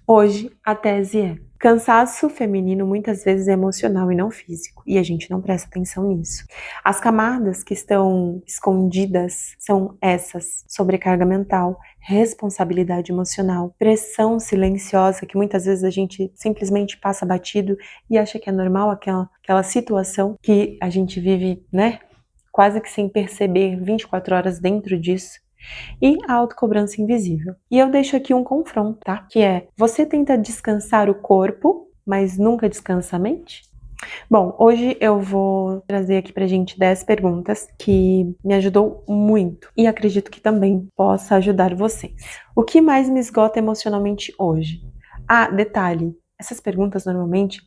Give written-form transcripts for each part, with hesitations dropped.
Hoje, a tese é: cansaço feminino muitas vezes é emocional e não físico, e a gente não presta atenção nisso. As camadas que estão escondidas são essas: sobrecarga mental, responsabilidade emocional, pressão silenciosa que muitas vezes a gente simplesmente passa batido e acha que é normal aquela situação que a gente vive, né, quase que sem perceber, 24 horas dentro disso. E a autocobrança invisível. E eu deixo aqui um confronto, tá? Que é: você tenta descansar o corpo, mas nunca descansa a mente? Bom, hoje eu vou trazer aqui pra gente 10 perguntas que me ajudou muito e acredito que também possa ajudar vocês. O que mais me esgota emocionalmente hoje? Ah, detalhe, essas perguntas normalmente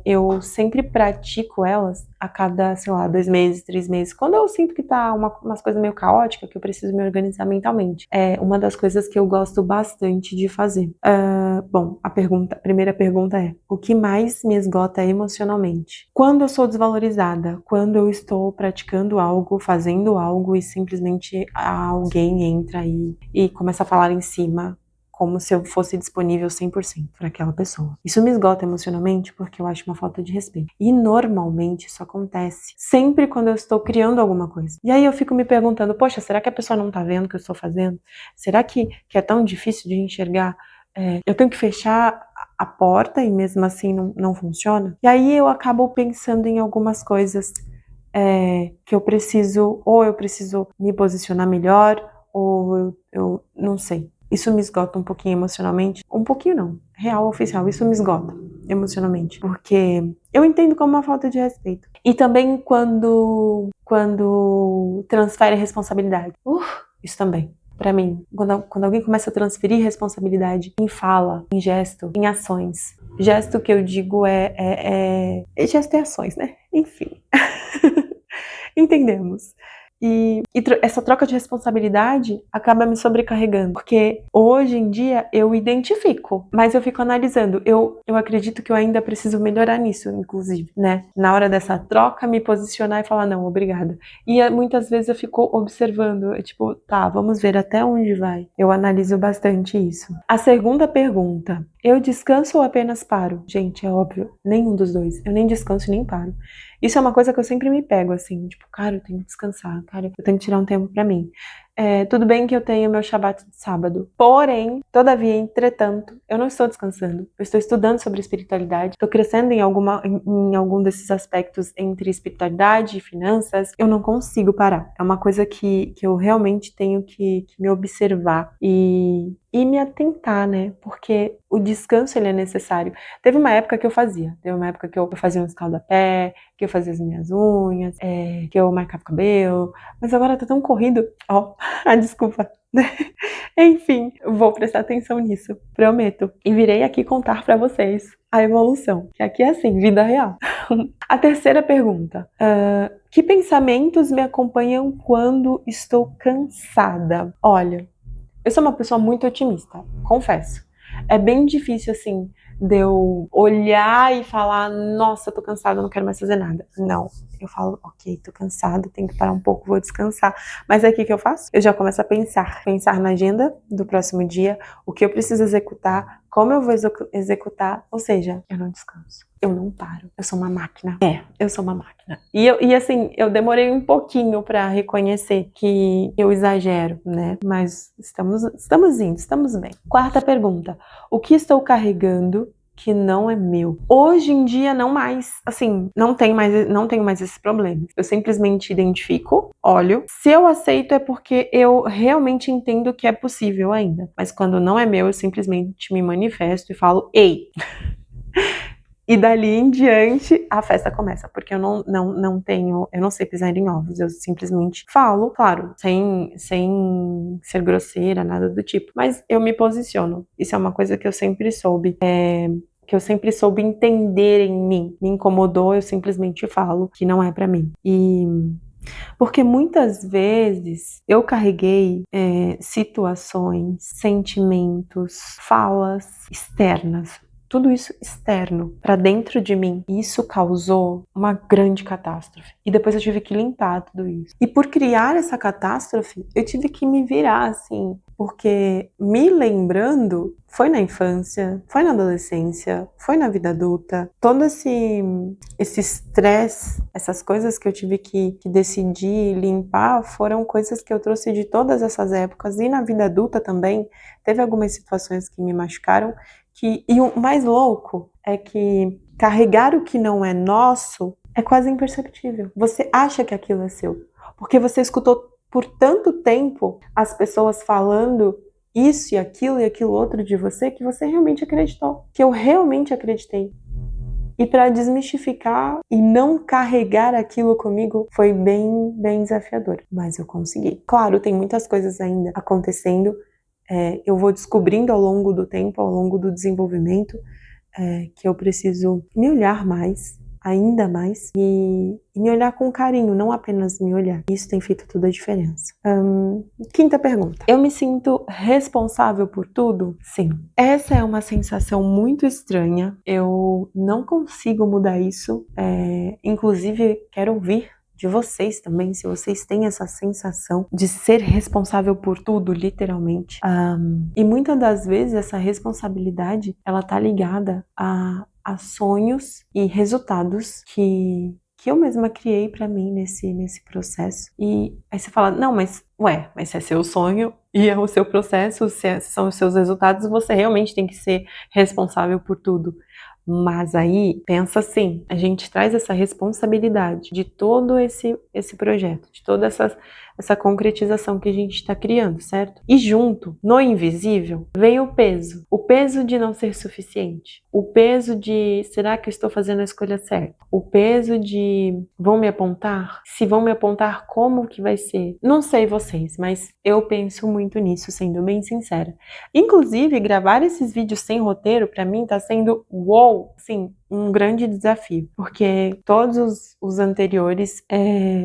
eu sempre pratico elas a cada, sei lá, 2 meses, 3 meses. Quando eu sinto que tá umas coisas meio caóticas, que eu preciso me organizar mentalmente. É uma das coisas que eu gosto bastante de fazer. Bom, a primeira pergunta é: o que mais me esgota emocionalmente? Quando eu sou desvalorizada, quando eu estou praticando algo, fazendo algo e simplesmente alguém entra aí e começa a falar em cima, como se eu fosse disponível 100% para aquela pessoa. Isso me esgota emocionalmente porque eu acho uma falta de respeito. E normalmente isso acontece sempre quando eu estou criando alguma coisa. E aí eu fico me perguntando: poxa, será que a pessoa não tá vendo o que eu estou fazendo? Será que é tão difícil de enxergar? Eu tenho que fechar a porta e mesmo assim não funciona? E aí eu acabo pensando em algumas coisas que eu preciso me posicionar melhor, ou eu não sei. Isso me esgota um pouquinho emocionalmente. Um pouquinho não, real, oficial, isso me esgota emocionalmente, porque eu entendo como uma falta de respeito. E também quando transfere responsabilidade. Isso também. Pra mim, quando alguém começa a transferir responsabilidade em fala, em gesto, em ações. Gesto que eu digo gesto e ações, né? Enfim. Entendemos. E essa troca de responsabilidade acaba me sobrecarregando, porque hoje em dia eu identifico, mas eu fico analisando. Eu acredito que eu ainda preciso melhorar nisso, inclusive, né? Na hora dessa troca, me posicionar e falar: não, obrigada. E muitas vezes eu fico observando, tipo, tá, vamos ver até onde vai. Eu analiso bastante isso. A segunda pergunta: eu descanso ou apenas paro? Gente, é óbvio, nenhum dos dois. Eu nem descanso nem paro. Isso é uma coisa que eu sempre me pego, assim, tipo, cara, eu tenho que descansar, cara, eu tenho que tirar um tempo pra mim. Tudo bem que eu tenho meu Shabat de sábado, porém, todavia, entretanto, eu não estou descansando. Eu estou estudando sobre espiritualidade, estou crescendo em algum desses aspectos entre espiritualidade e finanças. Eu não consigo parar. É uma coisa que eu realmente tenho que me observar e me atentar, né? Porque o descanso, ele é necessário. Teve uma época que eu fazia um escalda-pé, que eu fazia as minhas unhas, que eu marcava o cabelo, mas agora tá tão corrido, desculpa. Enfim, vou prestar atenção nisso, prometo. E virei aqui contar pra vocês a evolução, que aqui é assim, vida real. A terceira pergunta: que pensamentos me acompanham quando estou cansada? Olha, eu sou uma pessoa muito otimista, confesso. É bem difícil, assim, de eu olhar e falar: nossa, tô cansada, não quero mais fazer nada. Não. Eu falo: ok, tô cansada, tenho que parar um pouco, vou descansar. Mas aí o que eu faço? Eu já começo a pensar na agenda do próximo dia, o que eu preciso executar, como eu vou executar, ou seja, eu não descanso. Eu não paro. Eu sou uma máquina. Eu sou uma máquina. E assim, eu demorei um pouquinho pra reconhecer que eu exagero, né? Mas estamos indo, estamos bem. Quarta pergunta: o que estou carregando que não é meu? Hoje em dia, não mais. Assim, não tenho mais esse problema. Eu simplesmente identifico, olho. Se eu aceito é porque eu realmente entendo que é possível ainda. Mas quando não é meu, eu simplesmente me manifesto e falo: ei! E dali em diante a festa começa, porque eu não sei pisar em ovos, eu simplesmente falo, claro, sem ser grosseira, nada do tipo, mas eu me posiciono. Isso é uma coisa que eu sempre soube, entender em mim. Me incomodou, eu simplesmente falo que não é pra mim. E porque muitas vezes eu carreguei situações, sentimentos, falas externas, tudo isso externo para dentro de mim. E isso causou uma grande catástrofe. E depois eu tive que limpar tudo isso. E por criar essa catástrofe, eu tive que me virar assim. porque me lembrando, foi na infância, foi na adolescência, foi na vida adulta, todo esse estresse, essas coisas que eu tive que decidir limpar, foram coisas que eu trouxe de todas essas épocas, e na vida adulta também, teve algumas situações que me machucaram, e o mais louco é que carregar o que não é nosso é quase imperceptível. Você acha que aquilo é seu, porque você escutou por tanto tempo as pessoas falando isso e aquilo outro de você, que você realmente acreditou, que eu realmente acreditei. E para desmistificar e não carregar aquilo comigo foi bem desafiador, mas eu consegui. Claro, tem muitas coisas ainda acontecendo, eu vou descobrindo ao longo do tempo, ao longo do desenvolvimento, que eu preciso me olhar mais, ainda mais, e me olhar com carinho, não apenas me olhar. Isso tem feito toda a diferença. Quinta pergunta. Eu me sinto responsável por tudo? Sim. Essa é uma sensação muito estranha. Eu não consigo mudar isso. Inclusive, quero ouvir de vocês também, se vocês têm essa sensação de ser responsável por tudo, literalmente. E muitas das vezes essa responsabilidade, ela tá ligada a sonhos e resultados que eu mesma criei pra mim nesse processo. E aí você fala, não, mas se é seu sonho e é o seu processo, se são os seus resultados, você realmente tem que ser responsável por tudo. Mas aí, pensa assim, a gente traz essa responsabilidade de todo esse projeto, de toda essa concretização que a gente está criando, certo? E junto, no invisível, vem o peso de não ser suficiente, o peso de, será que eu estou fazendo a escolha certa? O peso de, vão me apontar? Se vão me apontar, como que vai ser? Não sei vocês, mas eu penso muito nisso, sendo bem sincera. Inclusive, gravar esses vídeos sem roteiro, pra mim, tá sendo sim, um grande desafio, porque todos os anteriores,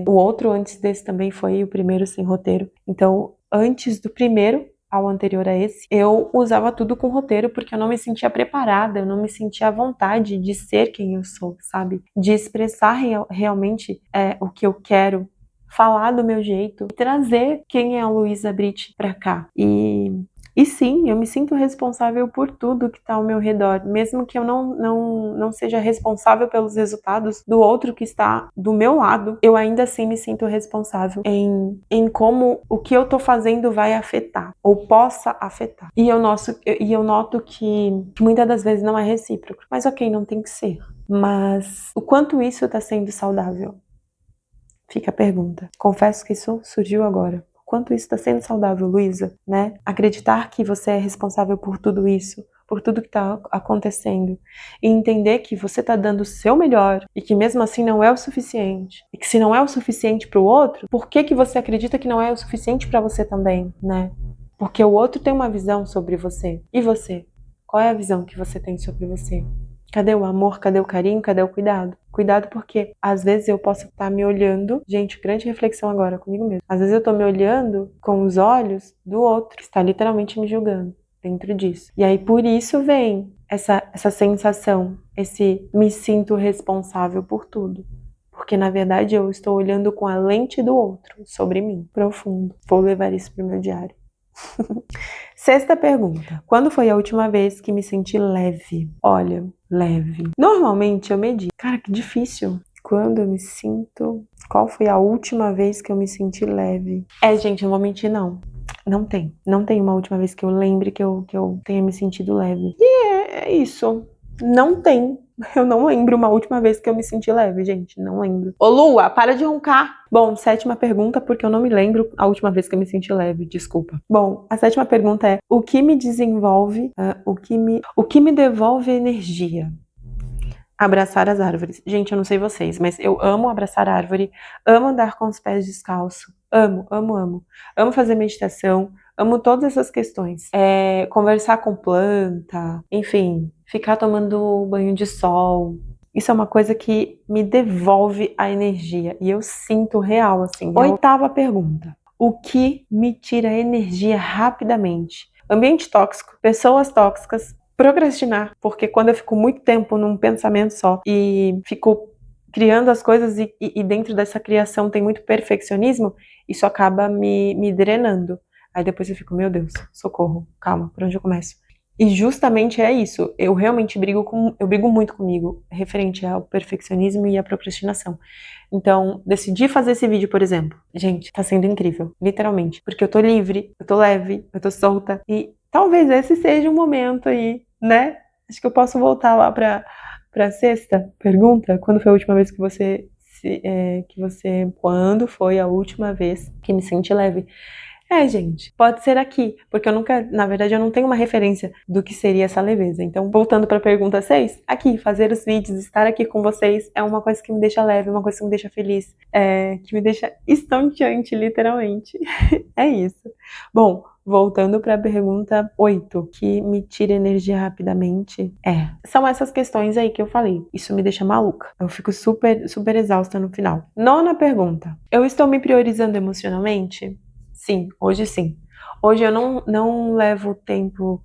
o outro antes desse também foi o primeiro sem roteiro. Então, antes do primeiro ao anterior a esse, eu usava tudo com roteiro porque eu não me sentia preparada, eu não me sentia à vontade de ser quem eu sou, sabe? De expressar realmente o que eu quero, falar do meu jeito, trazer quem é a Luísa Britt pra cá. E sim, eu me sinto responsável por tudo que está ao meu redor, mesmo que eu não seja responsável pelos resultados do outro que está do meu lado, eu ainda assim me sinto responsável em como o que eu tô fazendo vai afetar, ou possa afetar. E eu noto que muitas das vezes não é recíproco, mas ok, não tem que ser. Mas o quanto isso está sendo saudável? Fica a pergunta. Confesso que isso surgiu agora. Quanto isso está sendo saudável, Luísa, né? Acreditar que você é responsável por tudo isso, por tudo que está acontecendo, e entender que você está dando o seu melhor e que mesmo assim não é o suficiente, e que se não é o suficiente para o outro, por que você acredita que não é o suficiente para você também, né? Porque o outro tem uma visão sobre você. E você? Qual é a visão que você tem sobre você? Cadê o amor? Cadê o carinho? Cadê o cuidado? Cuidado porque às vezes eu posso estar me olhando, gente, grande reflexão agora comigo mesmo. Às vezes eu tô me olhando com os olhos do outro, que está literalmente me julgando dentro disso. E aí por isso vem essa sensação, esse me sinto responsável por tudo. Porque na verdade eu estou olhando com a lente do outro sobre mim, profundo. Vou levar isso pro meu diário. Sexta pergunta. Quando foi a última vez que me senti leve? Olha, leve. Normalmente eu medito. Cara, que difícil. Quando eu me sinto... Qual foi a última vez que eu me senti leve? Gente, não vou mentir, não. Não tem. Não tem uma última vez que eu lembre que eu tenha me sentido leve. E é isso. Não tem. Eu não lembro uma última vez que eu me senti leve, gente. Não lembro. Ô, Lua, para de roncar. Bom, sétima pergunta, porque eu não me lembro a última vez que eu me senti leve, desculpa. Bom, a sétima pergunta é: o que me desenvolve, o que me devolve energia? Abraçar as árvores. Gente, eu não sei vocês, mas eu amo abraçar a árvore, amo andar com os pés descalços. Amo, amo, amo. Amo fazer meditação, amo todas essas questões. Conversar com planta, enfim, ficar tomando banho de sol. Isso é uma coisa que me devolve a energia e eu sinto real, assim. Oitava pergunta. O que me tira energia rapidamente? Ambiente tóxico, pessoas tóxicas, procrastinar, porque quando eu fico muito tempo num pensamento só e fico criando as coisas e dentro dessa criação tem muito perfeccionismo, isso acaba me drenando. Aí depois eu fico, meu Deus, socorro, calma, por onde eu começo? E justamente é isso, eu realmente eu brigo muito comigo, referente ao perfeccionismo e à procrastinação. Então, decidi fazer esse vídeo, por exemplo. Gente, tá sendo incrível, literalmente. Porque eu tô livre, eu tô leve, eu tô solta. E talvez esse seja um momento aí, né? Acho que eu posso voltar lá pra sexta pergunta. Quando foi a última vez que você quando foi a última vez que me senti leve? Gente, pode ser aqui, porque eu nunca, na verdade, eu não tenho uma referência do que seria essa leveza. Então, voltando para a pergunta 6, aqui, fazer os vídeos, estar aqui com vocês é uma coisa que me deixa leve, uma coisa que me deixa feliz, que me deixa estonteante, literalmente. É isso. Bom, voltando para a pergunta 8, que me tira energia rapidamente, são essas questões aí que eu falei. Isso me deixa maluca. Eu fico super, super exausta no final. Nona pergunta. Eu estou me priorizando emocionalmente? Sim, hoje sim. Hoje eu não levo tempo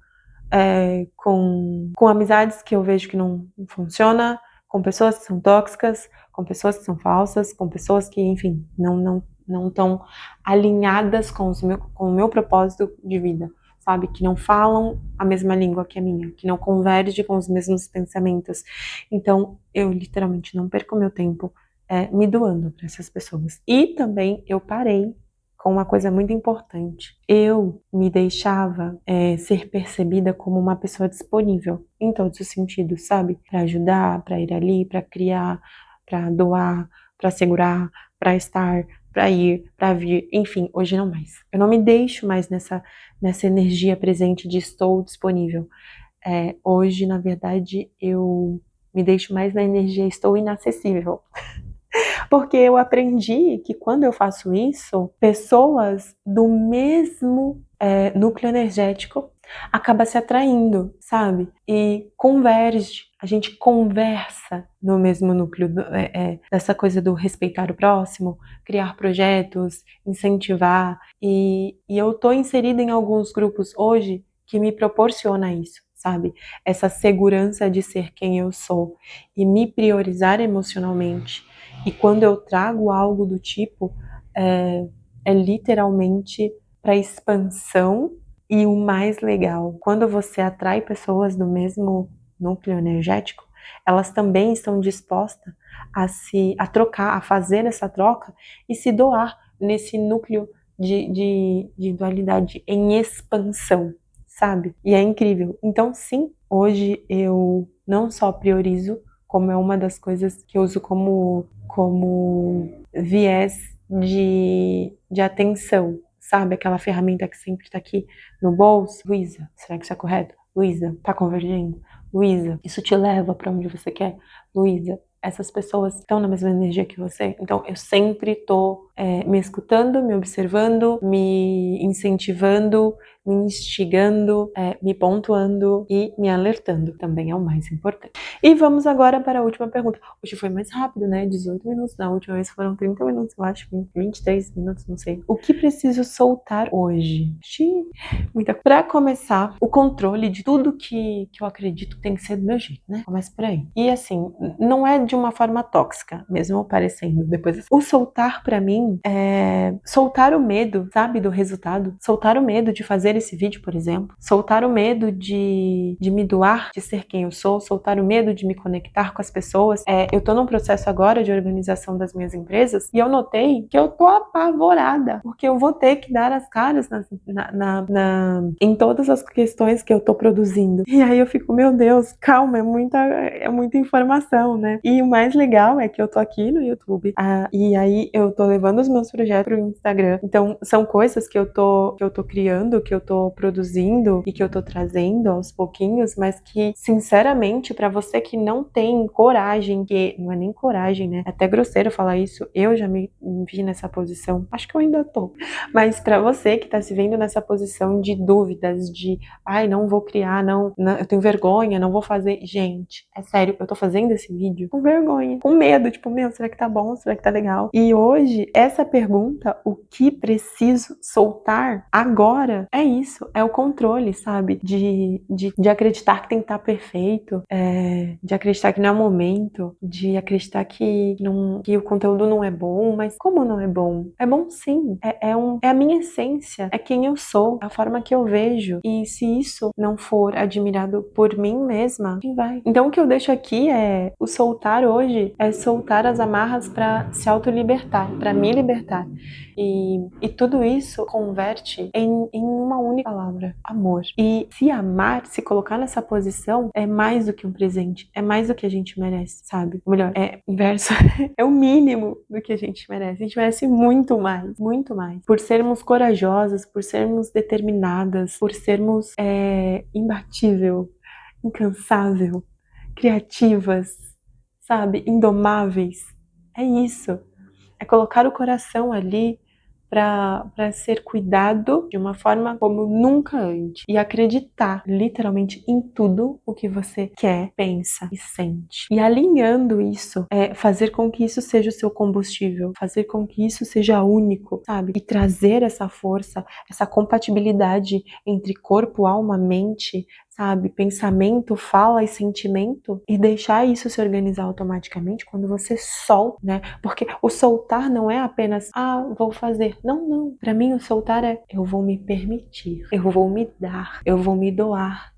com amizades que eu vejo que não funciona, com pessoas que são tóxicas, com pessoas que são falsas, com pessoas que, enfim, não estão alinhadas com o meu propósito de vida, sabe? Que não falam a mesma língua que a minha, que não convergem com os mesmos pensamentos. Então, eu literalmente não perco meu tempo me doando para essas pessoas. E também eu parei com uma coisa muito importante. Eu me deixava ser percebida como uma pessoa disponível em todos os sentidos, sabe? Para ajudar, para ir ali, para criar, para doar, para segurar, para estar, para ir, para vir, enfim, hoje não mais. Eu não me deixo mais nessa energia presente de estou disponível. Hoje, na verdade, eu me deixo mais na energia estou inacessível. Porque eu aprendi que quando eu faço isso, pessoas do mesmo núcleo energético acaba se atraindo, sabe? E converge, a gente conversa no mesmo núcleo dessa coisa do respeitar o próximo, criar projetos, incentivar. E eu tô inserida em alguns grupos hoje que me proporciona isso, sabe? Essa segurança de ser quem eu sou e me priorizar emocionalmente. E quando eu trago algo do tipo, é literalmente para expansão. E o mais legal, quando você atrai pessoas do mesmo núcleo energético, elas também estão dispostas a trocar, a fazer essa troca e se doar nesse núcleo de dualidade em expansão, sabe? E é incrível. Então, sim, hoje eu não só priorizo, como é uma das coisas que eu uso como viés de atenção, sabe? Aquela ferramenta que sempre tá aqui no bolso. Luísa, será que isso é correto? Luísa, tá convergindo? Luísa, isso te leva para onde você quer? Luísa, essas pessoas estão na mesma energia que você? Então, eu sempre tô me escutando, me observando, me incentivando, me instigando, me pontuando e me alertando. Também é o mais importante. E vamos agora para a última pergunta. Hoje foi mais rápido, né? 18 minutos. Na última vez foram 30 minutos, eu acho. 23 minutos, não sei. O que preciso soltar hoje? Para começar, o controle de tudo que eu acredito tem que ser do meu jeito, né? Começa por aí. E assim, não é de uma forma tóxica, mesmo parecendo depois. O soltar pra mim é soltar o medo, sabe, do resultado. Soltar o medo de fazer esse vídeo, por exemplo. Soltar o medo de me doar, de ser quem eu sou. Soltar o medo de me conectar com as pessoas. Eu tô num processo agora de organização das minhas empresas e eu notei que eu tô apavorada, porque eu vou ter que dar as caras em todas as questões que eu tô produzindo. E aí eu fico, meu Deus, calma, é muita informação, né? E o mais legal é que eu tô aqui no YouTube, e aí eu tô levando os meus projetos pro Instagram. Então, são coisas que eu tô criando, que eu tô produzindo e que eu tô trazendo aos pouquinhos, mas que, sinceramente, pra você que não tem coragem, que não é nem coragem, né? É até grosseiro falar isso, eu já me vi nessa posição. Acho que eu ainda tô. Mas pra você que tá se vendo nessa posição de dúvidas, de ai, não vou criar, não, eu tenho vergonha, não vou fazer. Gente, é sério, eu tô fazendo esse vídeo com vergonha, com medo, tipo, meu, será que tá bom? Será que tá legal? E hoje, essa pergunta, o que preciso soltar agora, é isso, é o controle, sabe? De acreditar que tem que estar perfeito, de acreditar que não é o momento, de acreditar que o conteúdo não é bom, mas como não é bom? É bom sim, é a minha essência, é quem eu sou, é a forma que eu vejo, e se isso não for admirado por mim mesma, quem vai? Então o que eu deixo aqui o soltar hoje, é soltar as amarras para se autolibertar, para me libertar. E tudo isso converte em uma única palavra: amor. E se amar, se colocar nessa posição, é mais do que um presente, é mais do que a gente merece, sabe? Ou melhor, é inverso, é o mínimo do que a gente merece. A gente merece muito mais, muito mais. Por sermos corajosas, por sermos determinadas, por sermos imbatível, incansável, criativas, sabe? Indomáveis. É isso. É colocar o coração ali para ser cuidado de uma forma como nunca antes. E acreditar literalmente em tudo o que você quer, pensa e sente. E alinhando isso, fazer com que isso seja o seu combustível, fazer com que isso seja único, sabe? E trazer essa força, essa compatibilidade entre corpo, alma, mente, sabe? Pensamento, fala e sentimento, e deixar isso se organizar automaticamente quando você solta, né? Porque o soltar não é apenas, vou fazer. Não, não. Pra mim o soltar é, eu vou me permitir, eu vou me dar, eu vou me doar,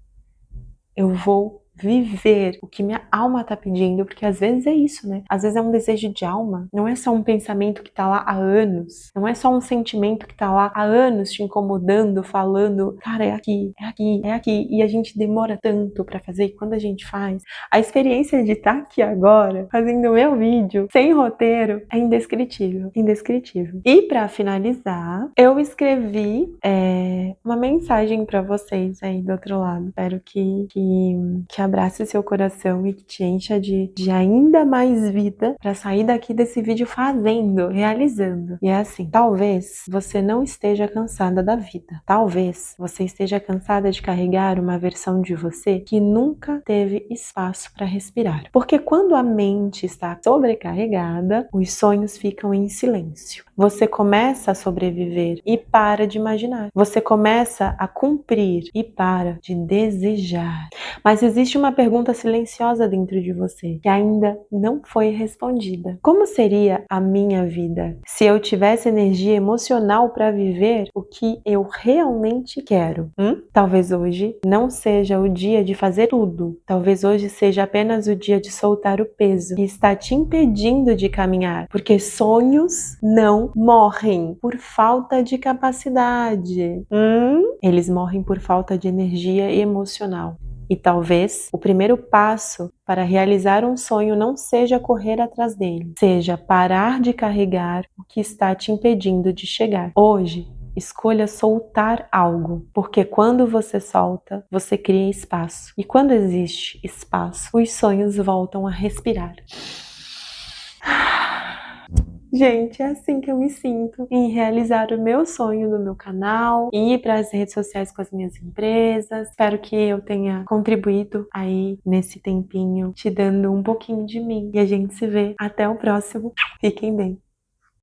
eu vou viver o que minha alma tá pedindo, porque às vezes é isso, né? Às vezes é um desejo de alma, não é só um pensamento que tá lá há anos, não é só um sentimento que tá lá há anos te incomodando, falando, cara, é aqui, é aqui, é aqui, e a gente demora tanto pra fazer, e quando a gente faz, a experiência de estar aqui agora, fazendo o meu vídeo, sem roteiro, é indescritível, indescritível. E pra finalizar, eu escrevi uma mensagem pra vocês aí do outro lado. Espero que abrace seu coração e que te encha de ainda mais vida para sair daqui desse vídeo fazendo, realizando. E é assim, talvez você não esteja cansada da vida. Talvez você esteja cansada de carregar uma versão de você que nunca teve espaço para respirar. Porque quando a mente está sobrecarregada, os sonhos ficam em silêncio. Você começa a sobreviver e para de imaginar. Você começa a cumprir e para de desejar. Mas existe uma pergunta silenciosa dentro de você que ainda não foi respondida. Como seria a minha vida se eu tivesse energia emocional para viver o que eu realmente quero? Talvez hoje não seja o dia de fazer tudo. Talvez hoje seja apenas o dia de soltar o peso que está te impedindo de caminhar. Porque sonhos não morrem por falta de capacidade. Eles morrem por falta de energia emocional. E talvez o primeiro passo para realizar um sonho não seja correr atrás dele, seja parar de carregar o que está te impedindo de chegar. Hoje, escolha soltar algo, porque quando você solta, você cria espaço. E quando existe espaço, os sonhos voltam a respirar. Gente, é assim que eu me sinto em realizar o meu sonho no meu canal, ir para as redes sociais com as minhas empresas. Espero que eu tenha contribuído aí nesse tempinho, te dando um pouquinho de mim. E a gente se vê até o próximo. Fiquem bem.